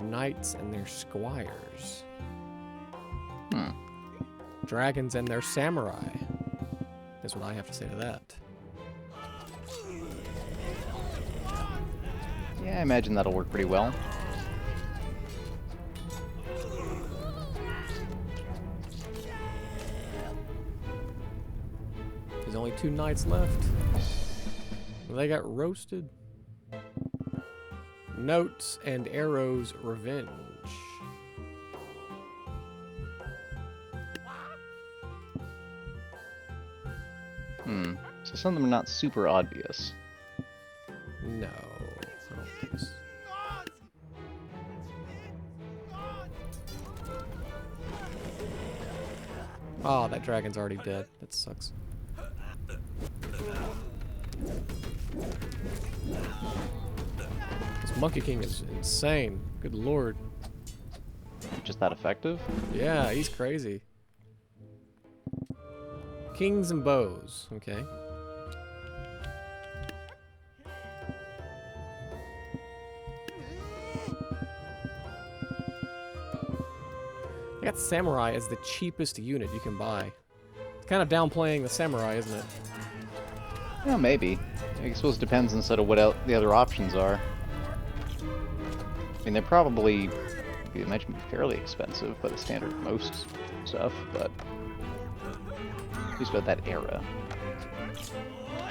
Knights and their squires. Hmm. Dragons and their samurai. Is what I have to say to that. Yeah, I imagine that'll work pretty well. There's only 2 knights left. They got roasted. Notes and arrows revenge. So some of them are not super obvious. No. I don't think so. Oh, that dragon's already dead. That sucks. This Monkey King is insane. Good lord. Just that effective? Yeah, he's crazy. Kings and bows. Okay. I got samurai as the cheapest unit you can buy. It's kind of downplaying the samurai, isn't it? Yeah, maybe. I suppose it depends on sort of what the other options are. I mean, they're probably, I imagine, fairly expensive by the standard of most stuff, but at least about that era.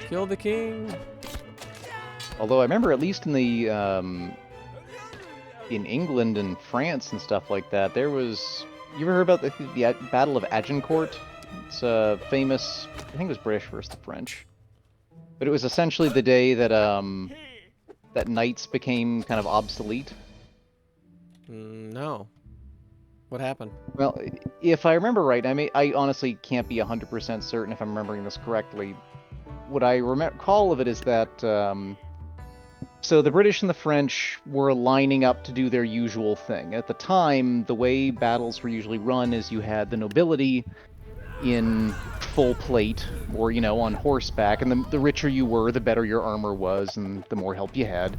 Kill the king. Although I remember, at least in the in England and France and stuff like that, there was. You ever heard about the Battle of Agincourt? It's famous. I think it was British versus the French, but it was essentially the day that that knights became kind of obsolete. No. What happened? Well, if I remember right, I honestly can't be 100% certain if I'm remembering this correctly. What I recall of it is that so the British and the French were lining up to do their usual thing. At the time, the way battles were usually run is you had the nobility in full plate, or, you know, on horseback, and the richer you were, the better your armor was, and the more help you had.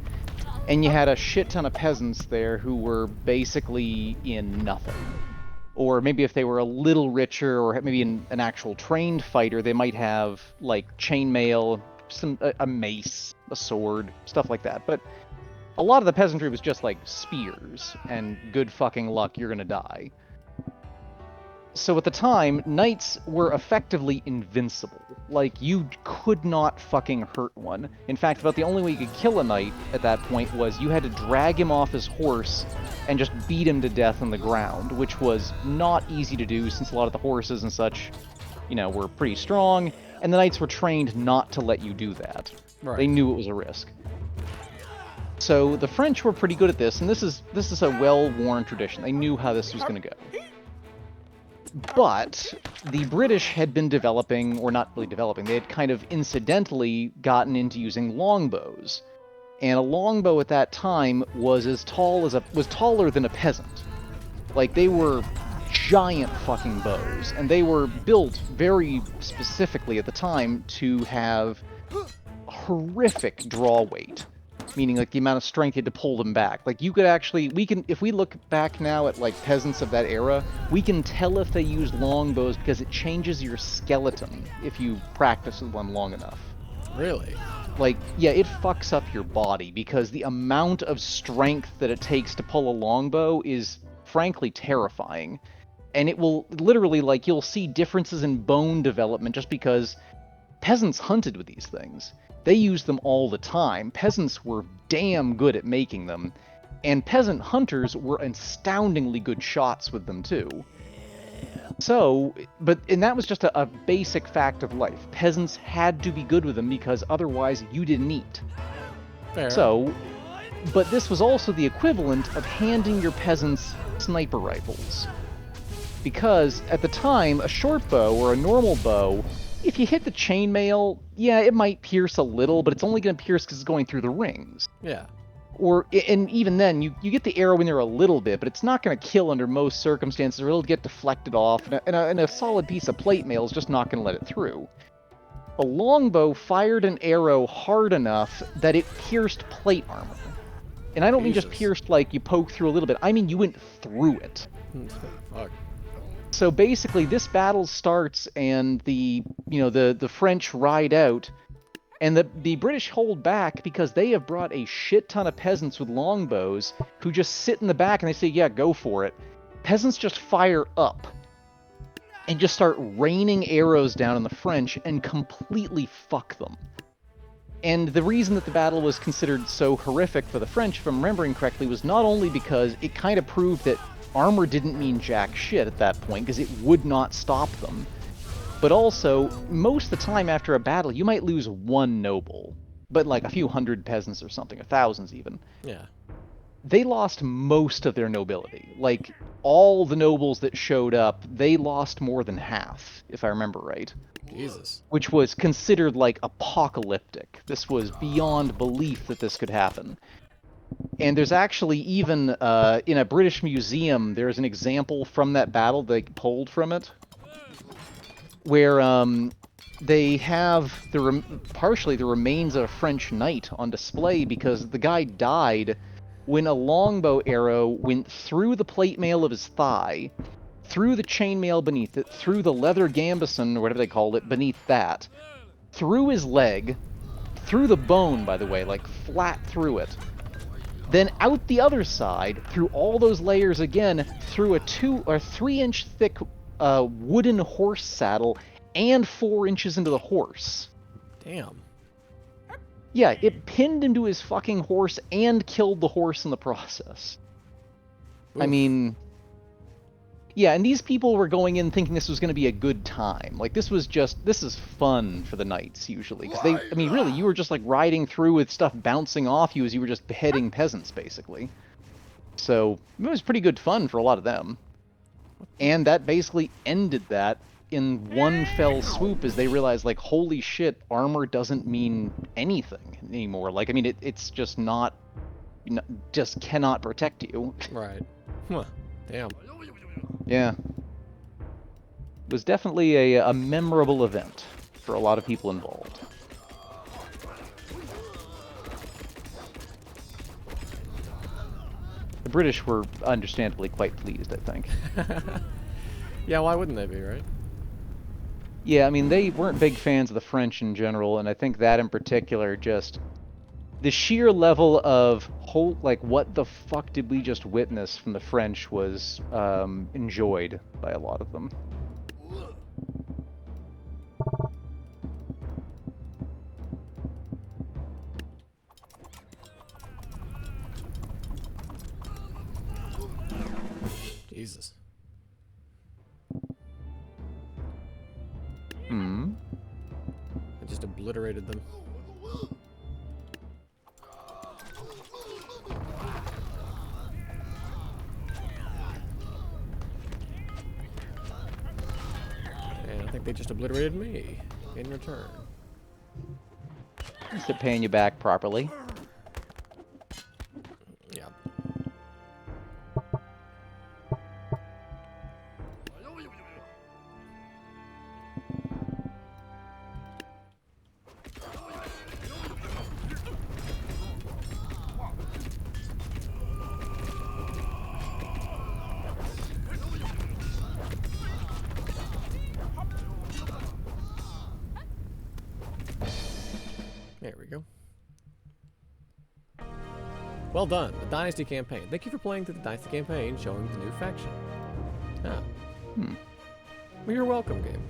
And you had a shit ton of peasants there who were basically in nothing. Or maybe if they were a little richer, or maybe an actual trained fighter, they might have, like, chainmail, a mace, a sword, stuff like that. But a lot of the peasantry was just, like, spears, and good fucking luck, you're gonna die. So at the time, knights were effectively invincible. Like, you could not fucking hurt one. In fact, about the only way you could kill a knight at that point was you had to drag him off his horse and just beat him to death on the ground, which was not easy to do since a lot of the horses and such, you know, were pretty strong, and the knights were trained not to let you do that. Right. They knew it was a risk. So the French were pretty good at this, and this is a well-worn tradition. They knew how this was going to go. But the British had been developing, or not really developing, they had kind of incidentally gotten into using longbows. And a longbow at that time was was taller than a peasant. Like, they were giant fucking bows, and they were built very specifically at the time to have horrific draw weight. Meaning, like, the amount of strength you had to pull them back. Like, you could actually, if we look back now at, like, peasants of that era, we can tell if they used longbows because it changes your skeleton if you practice with one long enough. Really? Like, yeah, it fucks up your body because the amount of strength that it takes to pull a longbow is, frankly, terrifying. And it will, literally, like, you'll see differences in bone development just because peasants hunted with these things. They used them all the time. Peasants were damn good at making them. And peasant hunters were astoundingly good shots with them, too. So, and that was just a basic fact of life. Peasants had to be good with them because otherwise you didn't eat. Fair. So, but this was also the equivalent of handing your peasants sniper rifles. Because at the time, a short bow or a normal bow, if you hit the chainmail, yeah, it might pierce a little, but it's only going to pierce because it's going through the rings. Yeah. And even then, you get the arrow in there a little bit, but it's not going to kill under most circumstances, or it'll get deflected off, and a solid piece of plate mail is just not going to let it through. A longbow fired an arrow hard enough that it pierced plate armor. And I don't mean just Jesus. pierced like you poke through a little bit. I mean you went through it. Fuck. So basically, this battle starts, and the French ride out, and the British hold back because they have brought a shit ton of peasants with longbows who just sit in the back and they say, "Yeah, go for it." Peasants just fire up and just start raining arrows down on the French and completely fuck them. And the reason that the battle was considered so horrific for the French, if I'm remembering correctly, was not only because it kind of proved that armor didn't mean jack shit at that point, because it would not stop them, but also, most of the time after a battle, you might lose one noble, but like a few hundred peasants or something, or thousands even. Yeah. They lost most of their nobility. Like, all the nobles that showed up, they lost more than half, if I remember right. Jesus. Which was considered like apocalyptic. This was beyond belief that this could happen. And there's actually even in a British museum, there's an example from that battle they pulled from it, where they have partially the remains of a French knight on display because the guy died when a longbow arrow went through the plate mail of his thigh, through the chainmail beneath it, through the leather gambeson, or whatever they called it, beneath that, through his leg, through the bone, by the way, like flat through it, then out the other side, through all those layers again, through a 2 or 3 inch thick wooden horse saddle, and 4 inches into the horse. Damn. Yeah, it pinned into his fucking horse and killed the horse in the process. Oof. I mean, yeah, and these people were going in thinking this was going to be a good time. Like, this is fun for the knights, usually. Because I mean, really, you were just, like, riding through with stuff bouncing off you as you were just beheading peasants, basically. So, it was pretty good fun for a lot of them. And that basically ended that in one fell swoop as they realized, like, holy shit, armor doesn't mean anything anymore. Like, I mean, it's just not, just cannot protect you. Right. Huh. Damn. Yeah. It was definitely a memorable event for a lot of people involved. The British were understandably quite pleased, I think. Yeah, why wouldn't they be, right? Yeah, I mean, they weren't big fans of the French in general, and I think that in particular, just the sheer level of like, what the fuck did we just witness from the French was enjoyed by a lot of them. Jesus. Hmm. I just obliterated them. And I think they just obliterated me in return. At least they're paying you back properly. Yeah. There we go. Well done, the Dynasty campaign. Thank you for playing through the Dynasty campaign, showing the new faction. Ah. Well, you're welcome, game.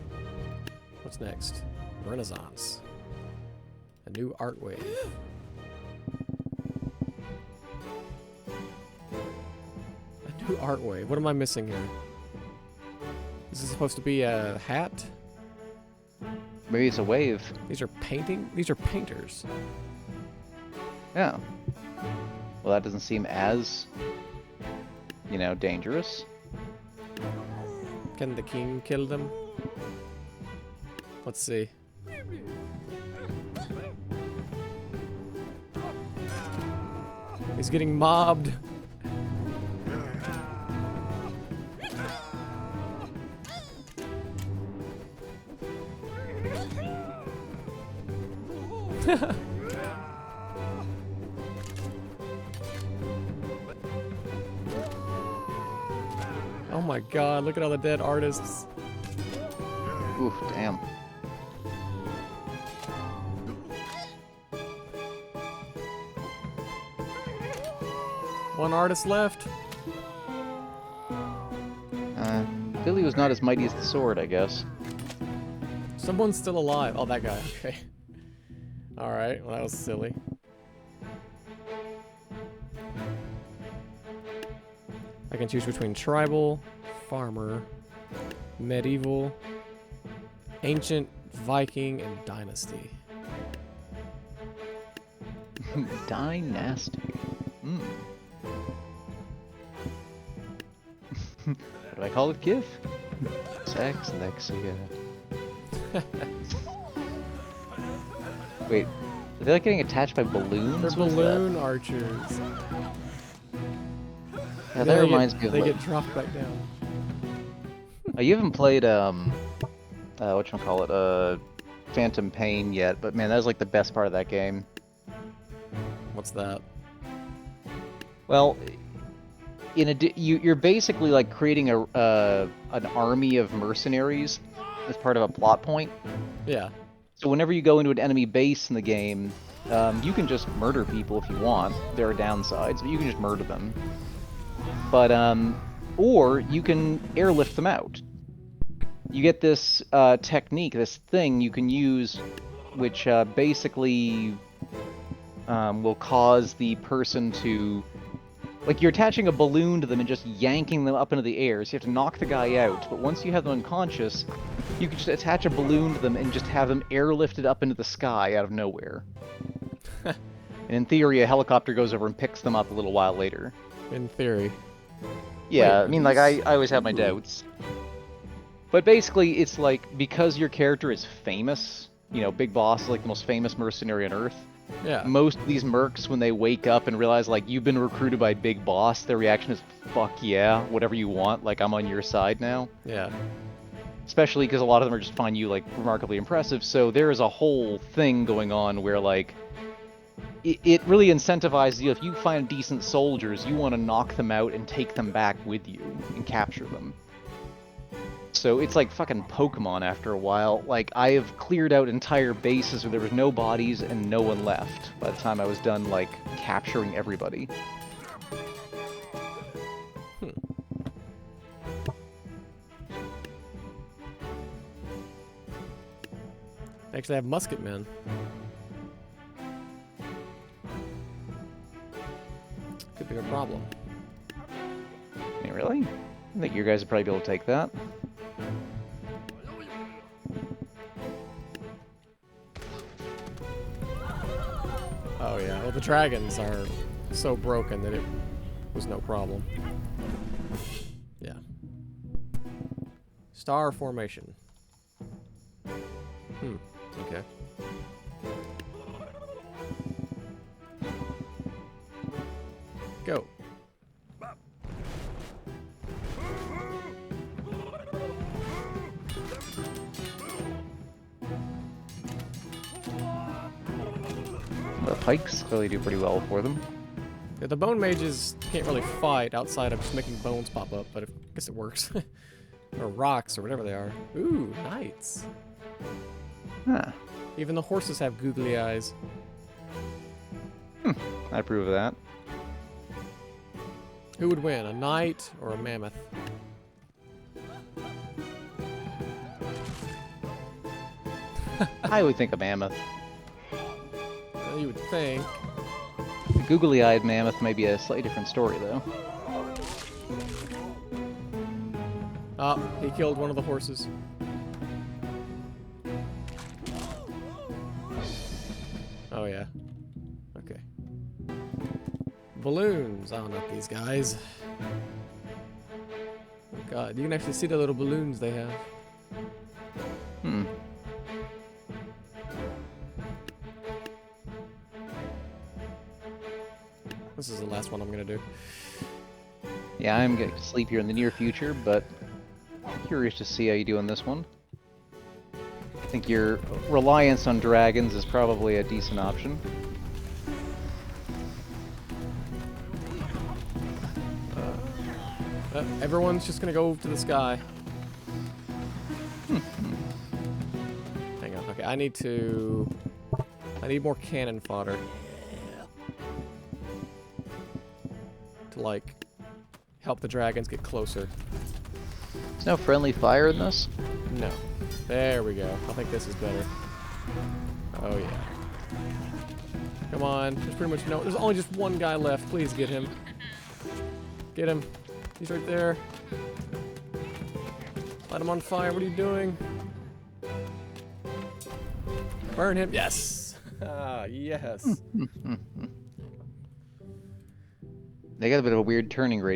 What's next? Renaissance. A new art wave. A new art wave. What am I missing here? Is this supposed to be a hat? Maybe it's a wave. These are painting? These are painters. Yeah. Well, that doesn't seem as, dangerous. Can the king kill them? Let's see. He's getting mobbed. my god, look at all the dead artists. Oof, damn. One artist left. Billy was not as mighty as the sword, I guess. Someone's still alive. Oh, that guy. Okay. Alright, well that was silly. I can choose between tribal, farmer, medieval, ancient, Viking, and dynasty. Dynasty. Hmm. What do I call it, Kif? Sex, Lexia. Wait, are they like getting attached by balloons? They're balloon archers. Yeah, that reminds me of They like... get dropped back down. Oh, you haven't played, whatchamacallit, Phantom Pain yet, but man, that was like the best part of that game. What's that? Well, you're basically like creating an army of mercenaries as part of a plot point. Yeah. So whenever you go into an enemy base in the game, you can just murder people if you want. There are downsides, but you can just murder them. But or you can airlift them out. You get this technique, this thing you can use, which basically will cause the person to... Like, you're attaching a balloon to them and just yanking them up into the air, so you have to knock the guy out. But once you have them unconscious, you can just attach a balloon to them and just have them airlifted up into the sky out of nowhere. And in theory, a helicopter goes over and picks them up a little while later. In theory. Yeah, Wait, I mean, like, I always have my doubts. But basically, it's like, because your character is famous, you know, Big Boss is like the most famous mercenary on Earth. Yeah. Most of these mercs, when they wake up and realize, like, you've been recruited by Big Boss, their reaction is, fuck yeah, whatever you want, like, I'm on your side now. Yeah. Especially because a lot of them are just find you, like, remarkably impressive, so there is a whole thing going on where, like, it really incentivizes you. If you find decent soldiers, you want to knock them out and take them back with you and capture them. So it's like fucking Pokemon after a while. Like, I have cleared out entire bases where there was no bodies and no one left by the time I was done, like, capturing everybody. Actually, I have musket men. Could be a problem. I mean, really? I think you guys would probably be able to take that. Oh yeah, well the dragons are so broken that it was no problem. Yeah. Star formation. Okay. Go. The pikes clearly do pretty well for them. Yeah, the bone mages can't really fight outside of just making bones pop up, but I guess it works. Or rocks, or whatever they are. Ooh, knights. Huh. Even the horses have googly eyes. I approve of that. Who would win, a knight or a mammoth? I would think a mammoth. Well, you would think. The googly-eyed mammoth may be a slightly different story, though. Oh, he killed one of the horses. Oh, yeah. Okay. Balloons. Oh, not these guys. Oh, God. You can actually see the little balloons they have. This is the last one I'm going to do. Yeah, I'm going to sleep here in the near future, but curious to see how you do on this one. I think your reliance on dragons is probably a decent option. Everyone's just gonna go to the sky. Hang on. Okay, I need more cannon fodder. To, like, help the dragons get closer. There's no friendly fire in this? No. There we go. I think this is better. Oh, yeah. Come on. There's pretty much no... There's only just one guy left. Please get him. Get him. He's right there. Light him on fire. What are you doing? Burn him. Yes. Ah, yes. They got a bit of a weird turning radius.